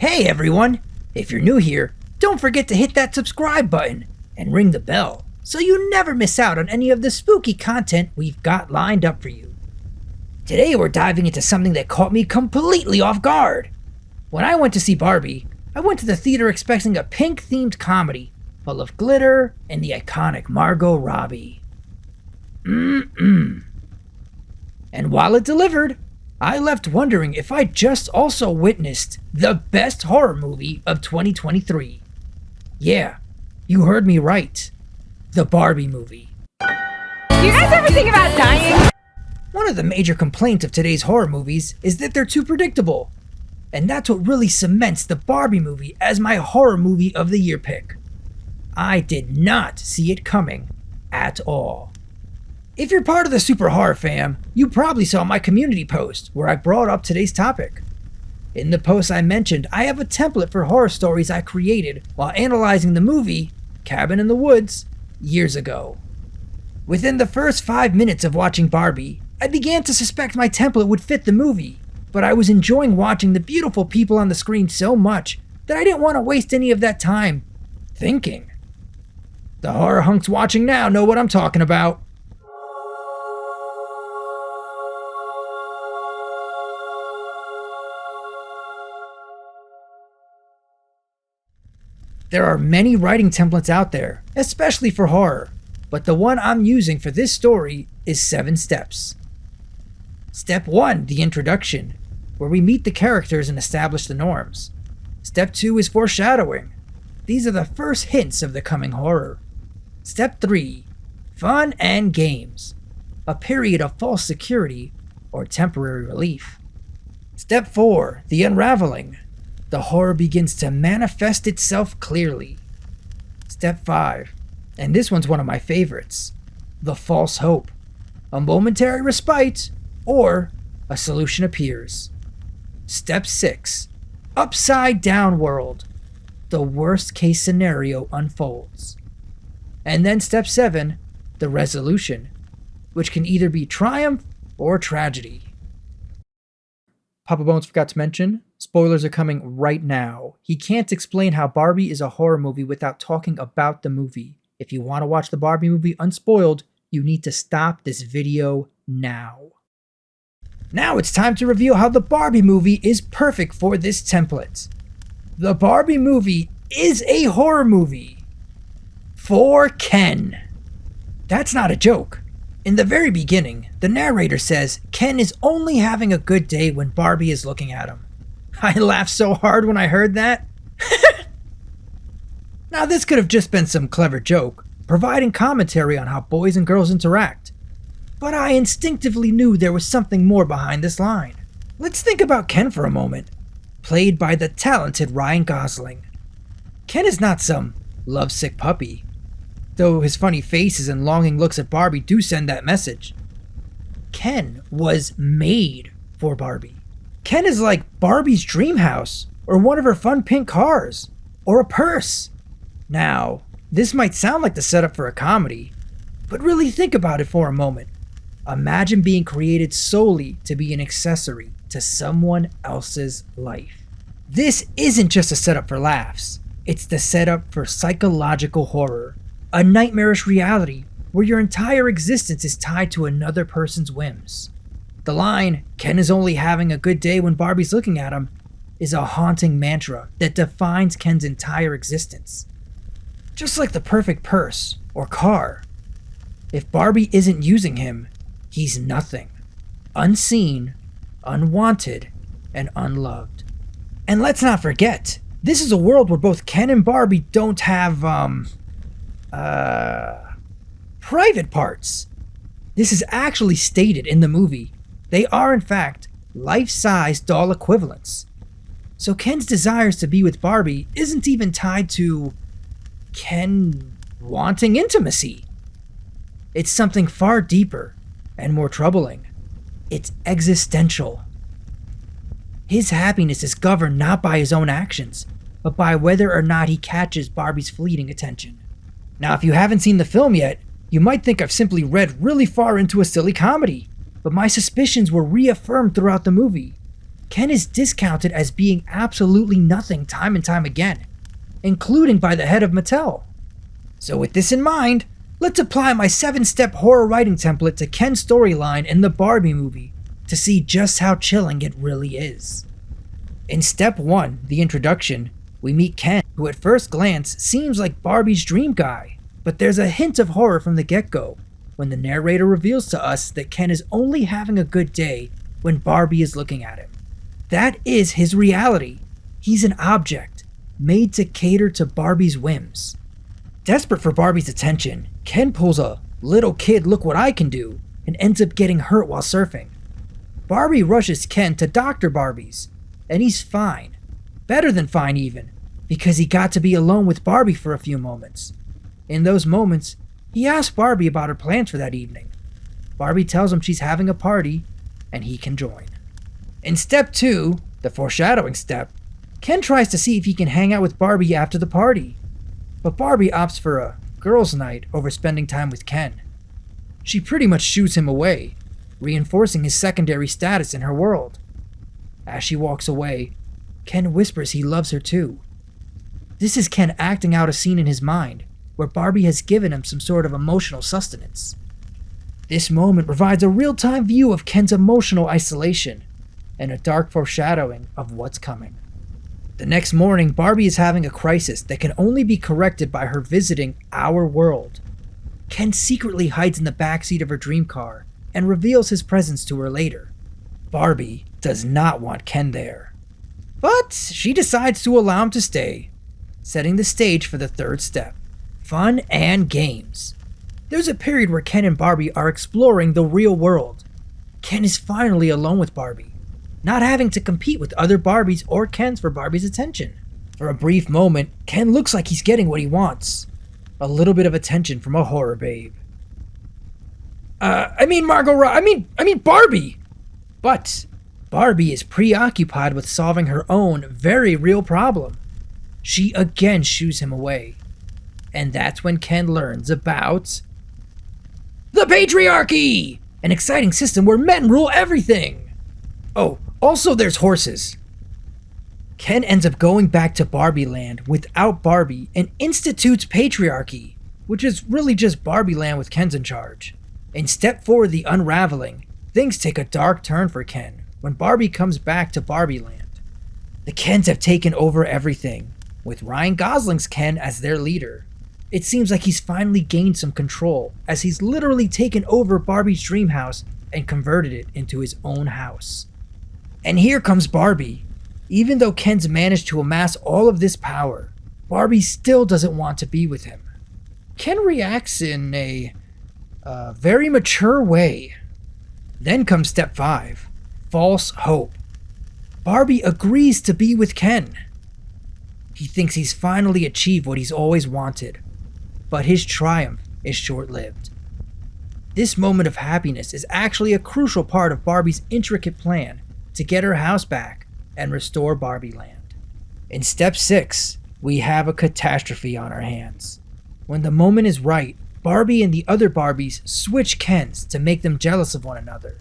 Hey everyone! If you're new here, don't forget to hit that subscribe button and ring the bell so you never miss out on any of the spooky content we've got lined up for you. Today we're diving into something that caught me completely off guard. When I went to see Barbie, I went to the theater expecting a pink-themed comedy full of glitter and the iconic Margot Robbie. And while it delivered, I left wondering if I just also witnessed the best horror movie of 2023. Yeah, you heard me right. The Barbie movie. Do you guys ever think about dying? One of the major complaints of today's horror movies is that they're too predictable. And that's what really cements the Barbie movie as my horror movie of the year pick. I did not see it coming at all. If you're part of the Super Horror fam, you probably saw my community post where I brought up today's topic. In the post I mentioned I have a template for horror stories I created while analyzing the movie Cabin in the Woods years ago. Within the first 5 minutes of watching Barbie, I began to suspect my template would fit the movie, but I was enjoying watching the beautiful people on the screen so much that I didn't want to waste any of that time thinking. The horror hunks watching now know what I'm talking about. There are many writing templates out there, especially for horror, but the one I'm using for this story is 7 steps. Step 1, the introduction, where we meet the characters and establish the norms. Step 2 is foreshadowing. These are the first hints of the coming horror. Step 3, fun and games, a period of false security or temporary relief. Step 4, the unraveling. The horror begins to manifest itself clearly. Step 5, and this one's one of my favorites, the false hope. A momentary respite, or a solution appears. Step 6, upside down world. The worst case scenario unfolds. And then step 7, the resolution, which can either be triumph or tragedy. Papa Bones forgot to mention, spoilers are coming right now. He can't explain how Barbie is a horror movie without talking about the movie. If you want to watch the Barbie movie unspoiled, you need to stop this video now. Now it's time to reveal how the Barbie movie is perfect for this template. The Barbie movie is a horror movie. For Ken. That's not a joke. In the very beginning, the narrator says Ken is only having a good day when Barbie is looking at him. I laughed so hard when I heard that. Now this could have just been some clever joke, providing commentary on how boys and girls interact. But I instinctively knew there was something more behind this line. Let's think about Ken for a moment, played by the talented Ryan Gosling. Ken is not some lovesick puppy, though his funny faces and longing looks at Barbie do send that message. Ken was made for Barbie. Ken is like Barbie's dream house, or one of her fun pink cars, or a purse. Now, this might sound like the setup for a comedy, but really think about it for a moment. Imagine being created solely to be an accessory to someone else's life. This isn't just a setup for laughs. It's the setup for psychological horror, a nightmarish reality where your entire existence is tied to another person's whims. The line, Ken is only having a good day when Barbie's looking at him, is a haunting mantra that defines Ken's entire existence. Just like the perfect purse or car. If Barbie isn't using him, he's nothing. Unseen, unwanted, and unloved. And let's not forget, this is a world where both Ken and Barbie don't have, private parts. This is actually stated in the movie. They are, in fact, life-size doll equivalents. So Ken's desires to be with Barbie isn't even tied to Ken wanting intimacy. It's something far deeper and more troubling. It's existential. His happiness is governed not by his own actions, but by whether or not he catches Barbie's fleeting attention. Now, if you haven't seen the film yet, you might think I've simply read really far into a silly comedy, but my suspicions were reaffirmed throughout the movie. Ken is discounted as being absolutely nothing time and time again, including by the head of Mattel. So with this in mind, let's apply my 7-step horror writing template to Ken's storyline in the Barbie movie to see just how chilling it really is. In step 1, the introduction, we meet Ken, who at first glance seems like Barbie's dream guy, but there's a hint of horror from the get-go when the narrator reveals to us that Ken is only having a good day when Barbie is looking at him. That is his reality. He's an object, made to cater to Barbie's whims. Desperate for Barbie's attention, Ken pulls a little kid look what I can do and ends up getting hurt while surfing. Barbie rushes Ken to Dr. Barbie's, and he's fine. Better than fine even, because he got to be alone with Barbie for a few moments. In those moments, he asks Barbie about her plans for that evening. Barbie tells him she's having a party, and he can join. In step 2, the foreshadowing step, Ken tries to see if he can hang out with Barbie after the party, but Barbie opts for a girls' night over spending time with Ken. She pretty much shoos him away, reinforcing his secondary status in her world. As she walks away, Ken whispers he loves her too. This is Ken acting out a scene in his mind, where Barbie has given him some sort of emotional sustenance. This moment provides a real-time view of Ken's emotional isolation, and a dark foreshadowing of what's coming. The next morning, Barbie is having a crisis that can only be corrected by her visiting our world. Ken secretly hides in the backseat of her dream car and reveals his presence to her later. Barbie does not want Ken there, but she decides to allow him to stay, setting the stage for the third step, fun and games. There's a period where Ken and Barbie are exploring the real world. Ken is finally alone with Barbie, not having to compete with other Barbies or Kens for Barbie's attention. For a brief moment, Ken looks like he's getting what he wants. A little bit of attention from a horror babe. Margot Robbie, Barbie! But Barbie is preoccupied with solving her own very real problem. She again shoos him away. And that's when Ken learns about the patriarchy! An exciting system where men rule everything! Oh, also there's horses. Ken ends up going back to Barbie Land without Barbie and institutes patriarchy, which is really just Barbie Land with Ken's in charge. In step 4, the unraveling, things take a dark turn for Ken when Barbie comes back to Barbie Land. The Kens have taken over everything, with Ryan Gosling's Ken as their leader. It seems like he's finally gained some control, as he's literally taken over Barbie's dream house and converted it into his own house. And here comes Barbie. Even though Ken's managed to amass all of this power, Barbie still doesn't want to be with him. Ken reacts in a very mature way. Then comes step 5, false hope. Barbie agrees to be with Ken. He thinks he's finally achieved what he's always wanted, but his triumph is short-lived. This moment of happiness is actually a crucial part of Barbie's intricate plan to get her house back and restore Barbie Land. In step 6, we have a catastrophe on our hands. When the moment is right, Barbie and the other Barbies switch Kens to make them jealous of one another.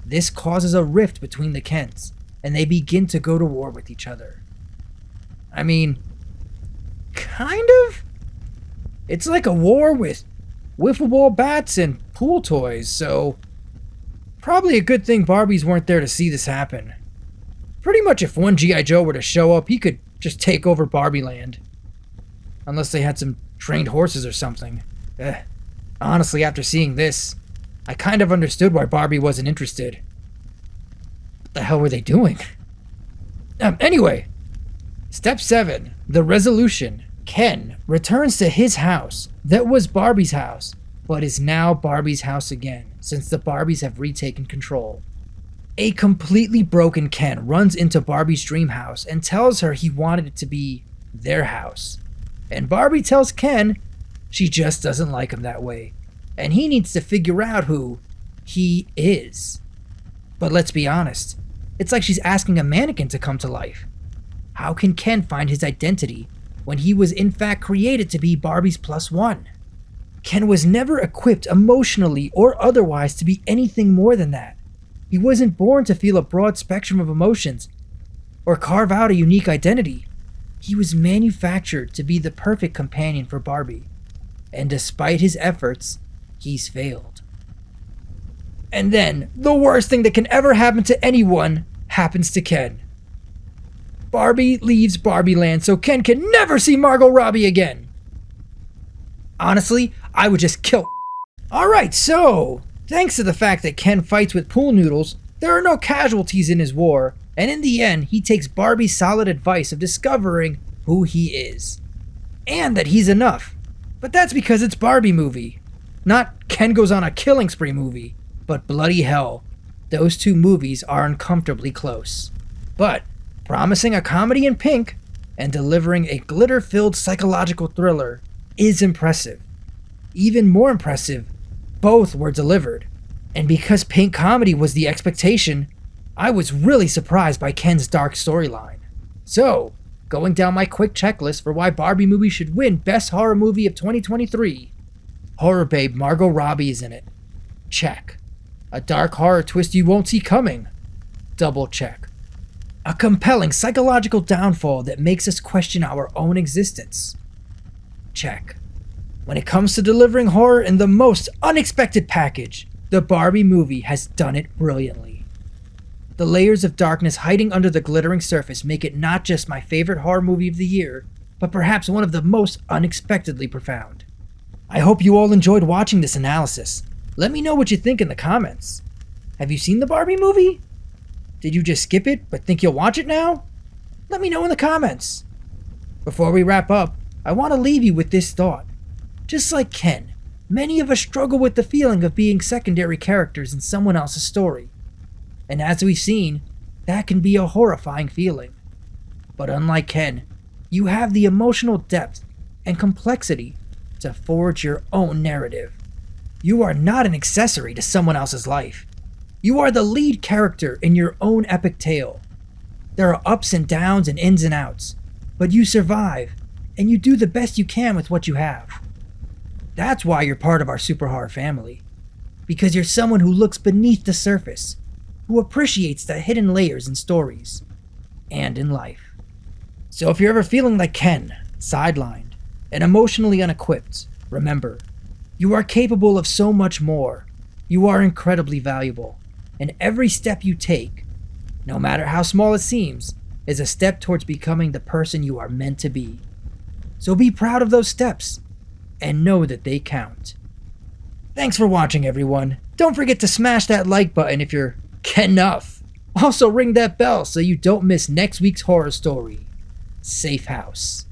This causes a rift between the Kens, and they begin to go to war with each other. Kind of? It's like a war with wiffle ball bats and pool toys, so probably a good thing Barbies weren't there to see this happen. Pretty much if one G.I. Joe were to show up, he could just take over Barbie Land. Unless they had some trained horses or something. Honestly, after seeing this, I kind of understood why Barbie wasn't interested. What the hell were they doing? Anyway, step 7, the resolution. Ken returns to his house that was Barbie's house, but is now Barbie's house again, since the Barbies have retaken control. A completely broken Ken runs into Barbie's dream house and tells her he wanted it to be their house. And Barbie tells Ken she just doesn't like him that way, and he needs to figure out who he is. But let's be honest, it's like she's asking a mannequin to come to life. How can Ken find his identity when he was in fact created to be Barbie's +1? Ken was never equipped emotionally or otherwise to be anything more than that. He wasn't born to feel a broad spectrum of emotions or carve out a unique identity. He was manufactured to be the perfect companion for Barbie. And despite his efforts, he's failed. And then, the worst thing that can ever happen to anyone happens to Ken. Barbie leaves Barbie Land so Ken can never see Margot Robbie again. Honestly, I would just kill. Alright, so, thanks to the fact that Ken fights with pool noodles, there are no casualties in his war, and in the end, he takes Barbie's solid advice of discovering who he is. And that he's enough. But that's because it's Barbie movie. Not Ken Goes on a Killing Spree movie. But bloody hell, those two movies are uncomfortably close. But promising a comedy in pink and delivering a glitter-filled psychological thriller is impressive. Even more impressive, both were delivered. And because pink comedy was the expectation, I was really surprised by Ken's dark storyline. So, going down my quick checklist for why Barbie movie should win Best Horror Movie of 2023. Horror babe Margot Robbie is in it. Check. A dark horror twist you won't see coming. Double check. A compelling psychological downfall that makes us question our own existence. Check. When it comes to delivering horror in the most unexpected package, the Barbie movie has done it brilliantly. The layers of darkness hiding under the glittering surface make it not just my favorite horror movie of the year, but perhaps one of the most unexpectedly profound. I hope you all enjoyed watching this analysis. Let me know what you think in the comments. Have you seen the Barbie movie? Did you just skip it but think you'll watch it now? Let me know in the comments. Before we wrap up, I want to leave you with this thought. Just like Ken, many of us struggle with the feeling of being secondary characters in someone else's story. And as we've seen, that can be a horrifying feeling. But unlike Ken, you have the emotional depth and complexity to forge your own narrative. You are not an accessory to someone else's life. You are the lead character in your own epic tale. There are ups and downs and ins and outs, but you survive, and you do the best you can with what you have. That's why you're part of our super horror family. Because you're someone who looks beneath the surface, who appreciates the hidden layers in stories, and in life. So if you're ever feeling like Ken, sidelined, and emotionally unequipped, remember, you are capable of so much more. You are incredibly valuable, and every step you take, no matter how small it seems, is a step towards becoming the person you are meant to be. So be proud of those steps, and know that they count. Thanks for watching, everyone. Don't forget to smash that like button if you're Ken-uff. Also ring that bell so you don't miss next week's horror story. Safe house.